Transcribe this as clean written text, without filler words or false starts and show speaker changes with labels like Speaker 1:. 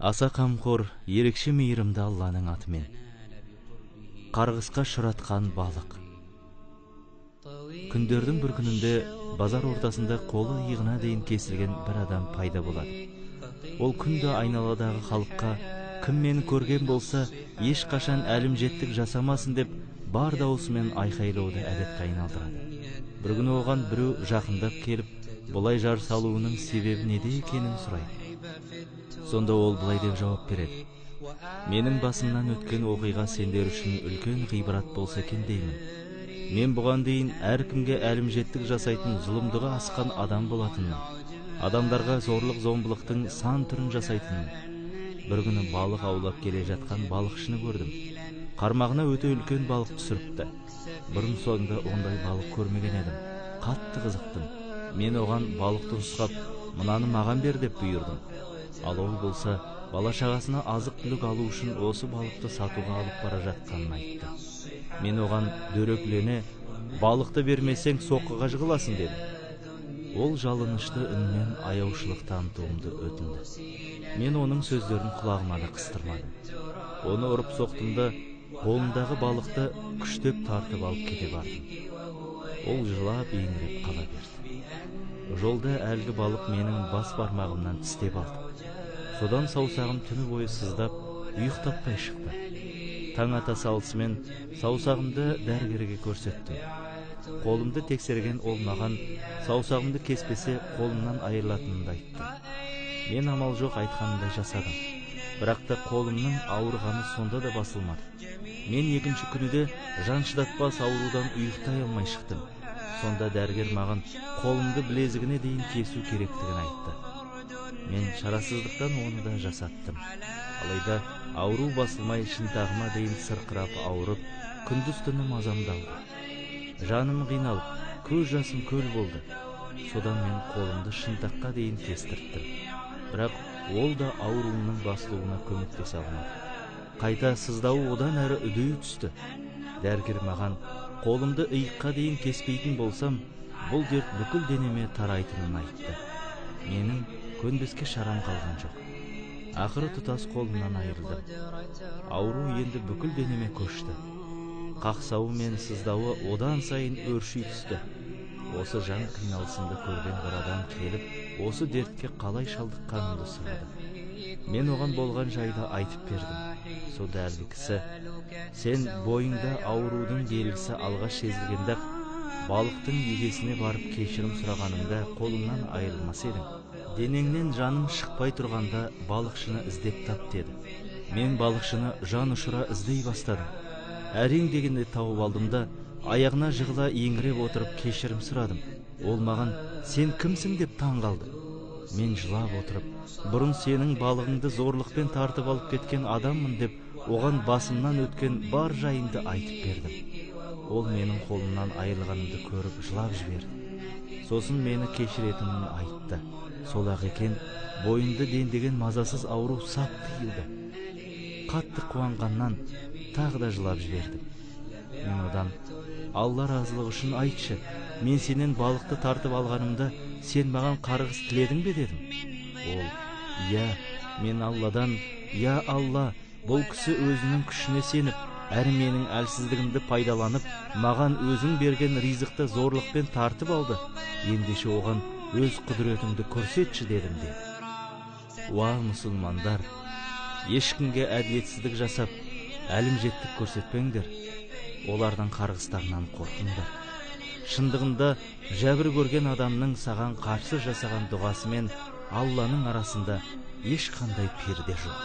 Speaker 1: Аса қамқор, ерекше мейірімді Алланың атымен. Қарғысқа ұшыратқан балық. Күндердің бір күнінде базар ортасында қолы иығына дейін кесілген бір адам пайда болады. Ол күнде айналадағы халыққа, кім мені көрген болса, ешқашан әлімжеттік жасамасын деп бар даусымен айқайлауды әдетке айналдырады. Бір күні оған біреу жақындап келіп, бұлай жар салуының себебі неде екенін сұрайды. Сонда ол бұлай деп жауап береді: менің басымнан өткен оқиға сендер үшін үлкен ғибрат болса екен деймін. Мен бұған дейін әркімге әлімжеттік жасайтын, зұлымдығы асқан адам болатынмын. Адамдарға зорлық зомбылықтың сан түрін жасайтынмын. Бір күні балық аулап келе жатқан балықшыны көрдім. Қармағына өте үлкен балық түсіріпті. Бұрын соңды ондай балық көрмеген едім. Қатты қызықтым. Мен оған балықты ұстап, мынаны маған бер деп бұйырдым. Ал ол болса, бала шағасына азық-түлік алу үшін осы балықты сатуға алып бара жатқанын айтты. Мен оған дөрекілене, балықты бермесең соққыға жығыласың дедім. Ол жалынышты үнмен аяушылық танытуымды өтінді. Мен оның сөздерін құлағыма да қыстырмадым. Оны ұрып соқтым да, қолындағы балықты күштеп тартып алып кете бардым. Ол жылап еңіреп қала берді. Жолда әлгі балық менің бас бармағымнан тістеп алды. Содан саусағым түні бойы сыздап, ұйықтаптай шықты. Таң ата салысымен саусағымды дәрігерге көрсеттім. Қолымды тексерген ол маған саусағымды кеспесе қолымнан айырылатынымды айтты. Мен амал жоқ айтқанымдай жасадым. Бірақ та қолымның ауырғаны сонда да басылмады. Мен екінші күніде жан шыдатпас аурудан ұйықтай алмай шықтым. Сонда дәрігер маған қолымды білезігіне дейін кесу керектігін айтты. Мен шарасыздықтан оны да жасаттым. Алайда ауру басылмай шынтағыма дейін сырқырап ауырып, күндіз түні мазамдалды. Жаным қиналып, көз жасым көл болды. Содан мен қолымды шынтаққа дейін кестірттім. Бірақ ол да ауруымның басылуына көмектесе алмады. Қайта сыздауы одан әрі үдей түсті. Дәрігер маған қолымды иыққа дейін кеспейтін болсам, бұл дерт бүкіл денеме тарайтынын айтты. Менің көнбеске шарам қалған жоқ. Ақыры тұтас қолымнан айырылдым. Ауру енді бүкіл денеме көшті. Қақсауы мен сыздауы одан сайын өрши түсті. Осы жан қиналысымды көрген бір адам келіп, осы дертке қалай шалдыққанымды сұрады. Мен оған болған жайды айтып бердім. Сонда әлгі кісі: сен бойыңда аурудың белгісі алғаш сезілгенде балықтың егесіне барып кешірім сұрағаныңда қолыңнан айырылмас едің. Денеңнен жаның шықпай тұрғанда балықшыны іздеп тап деді. Мен балықшыны жан ұшыра іздей бастадым. Әрең дегенде тауып алдым да, аяғына жығыла еңіреп отырып кешірім сұрадым. Ол маған: сен кімсің деп таң қалды. Мен жылап отырып, бұрын сенің балығыңды зорлықпен тартып алып кеткен адаммын деп, оған басымнан өткен бар жайымды айтып бердім. Ол менің қолымнан айырылғанымды көріп жылап жіберді. Сосын мені кешіретінін айтты. Сол-ақ екен, бойымды дендеген мазасыз ауру сап тыйылды. Қатты қуанғаннан тағы да жылап жібердім. Мен одан: Алла разылығы үшін айтшы, мен сенен балықты тартып алғанымда сен маған қарғыс тіледің бе дедім. Ол: иә, мен Алладан: я Алла, бұл кісі өзінің күшіне сеніп, әрі менің әлсіздігімді пайдаланып, маған өзің берген ризықты зорлықпен тартып алды. Ендеше оған өз құдіретіңді көрсетші дедім де. Уа мұсылмандар, ешкімге әділетсіздік жасап, әлімжеттік көрсетпеңдер. Олардың қарғыстарынан қорқыңдар. Шындығында жәбір көрген адамның саған қарсы жасаған дұғасы мен Алланың арасында ешқандай перде жоқ.